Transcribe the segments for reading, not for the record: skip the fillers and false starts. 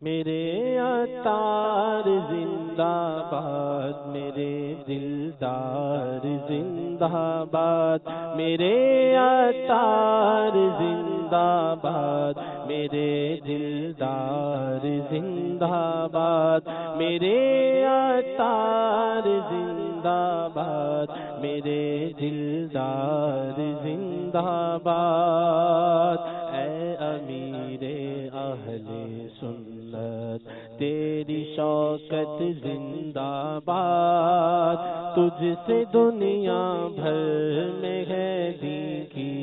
میرے عطار زندہ باد، میرے دلدار زندہ باد، میرے عطار زندہ باد، میرے دلدار زندہ باد، میرے عطار زندہ باد، میرے دلدار زندہ باد۔ اے امیر اہل سنت تیری شوکت زندہ باد، تجھ سے دنیا بھر میں ہے دین کی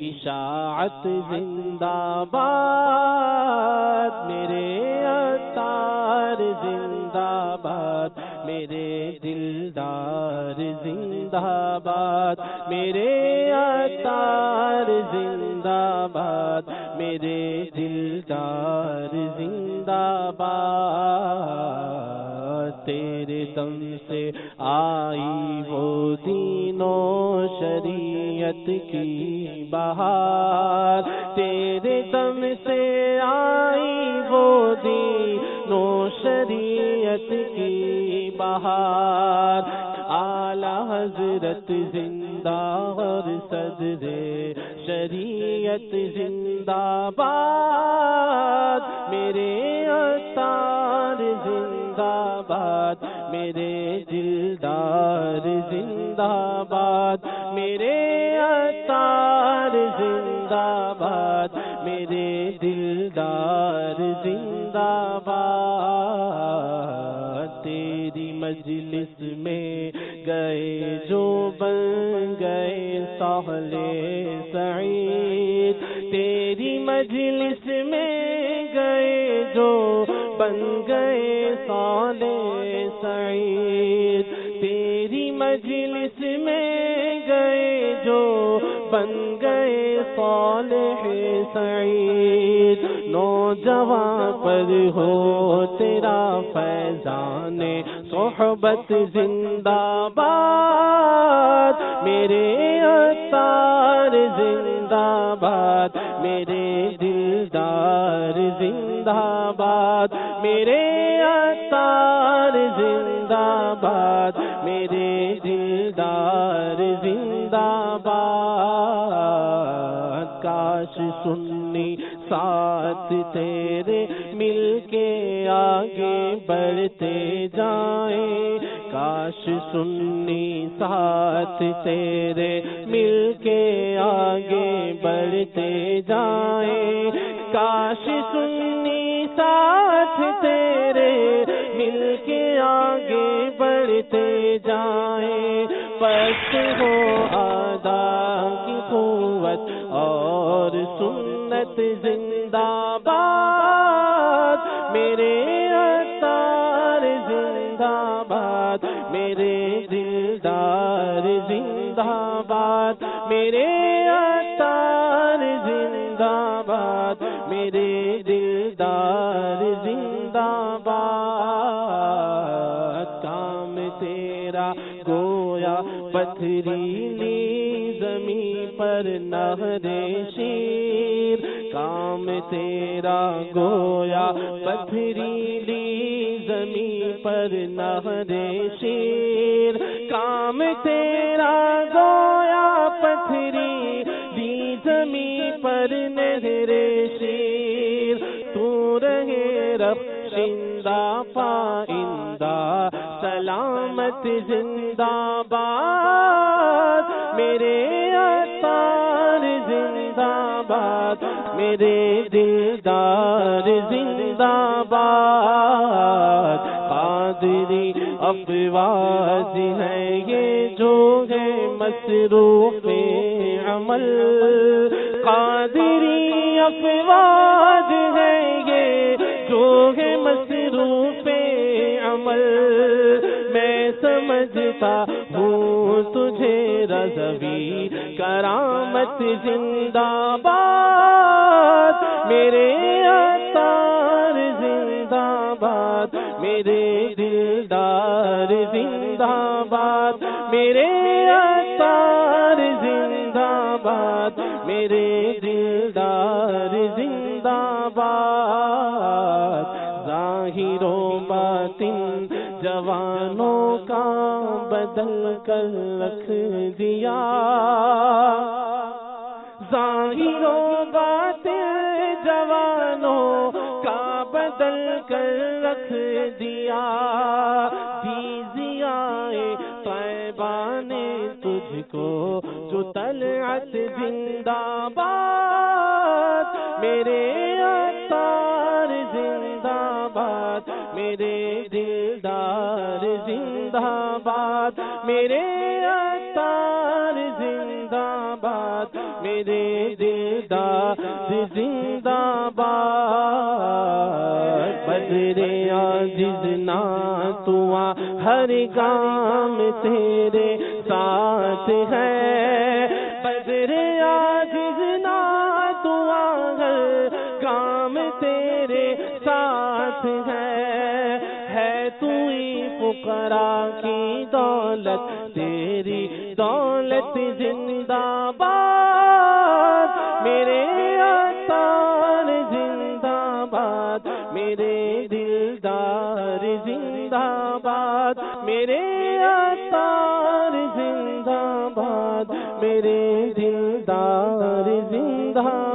اشاعت زندہ باد، میرے عطار زندہ باد، میرے دلدار زندہ باد، میرے عطار زندہ باد، میرے دلدار زندہ باد۔ تیرے دم سے آئی وہ دین و شریعت کی بہار، تیرے دم سے آئی وہ دین و شریعت کی بہار۔ اعلیٰ حضرت زندہ اور صدر شریعت زندہ باد، میرے عطار زندہ باد، میرے دلدار زندہ باد، میرے عطار زندہ باد، میرے دلدار زندہ باد۔ تیری مجلس میں گئے جو بن گئے صالح سعید، تیری مجلس میں گئے جو بن گئے صالح سعید، تیری مجلس میں گئے جو بن گئے صالح سعید۔ نوجوان پر ہو تیرا فیضان صحبت زندہ باد، میرے عطار زندہ باد، میرے دلدار زندہ باد، میرے عطار زندہ باد، میرے دلدار زندہ باد۔ کاش سنی ساتھ تیرے مل کے آگے بڑھتے جائیں، کاش سنی ساتھ تیرے مل کے آگے بڑھتے جائیں، کاش سنی ساتھ تیرے مل کے آگے بڑھتے جائیں۔ پست ہو ادا کی قوت اور سنت زندہ باد، میرے عطار زندہ باد، میرے دلدار زندہ باد، میرے عطار زندہ باد، میرے دلدار زندہ باد۔ کام تیرا گویا پتھریلی زمین پر نہر شیر، کام تیرا گویا پتھریلی زمین پر نہر شیر، کام تیرا گویا پتھریلی زمین پر نہر شیر۔ تو رہے رخشندہ پائندہ سلامت زندہ باد، میرے عطار زندہ باد، میرے دلدار زندہ باد۔ قادری افواج ہے یہ جو ہے مصروف عمل، قادری افواج ہے یہ جو ہے مصروف عمل۔ میں سمجھتا ہوں تجھے رضوی کرامت زندہ باد، میرے عطار زندہ باد، میرے دلدار زندہ باد، میرے عطار زندہ باد، میرے دلدار زندہ باد۔ ظاہر و باطن جوانوں کا بدل کر رکھ دیا، ظاہر و باطن جوانوں کا بدل کر رکھ دیا، ضیائے طیبہ نے تجھ کو جو طلعت زندہ باد، میرے عطار زندہ باد، میرے دلدار زندہ باد، میرے عطار زندہ باد، میرے دلدار زندہ باد۔ بدر عاجز نہ تو ہر گام تیرے ساتھ ہے، بدر عاجز نہ تو ہر گام تیرے ساتھ ہے تو ہی فقراء کی دولت، تیری دولت زندہ باد، میرے عطار زندہ باد، میرے دلدار زندہ باد، میرے عطار زندہ باد، میرے دلدار زندہ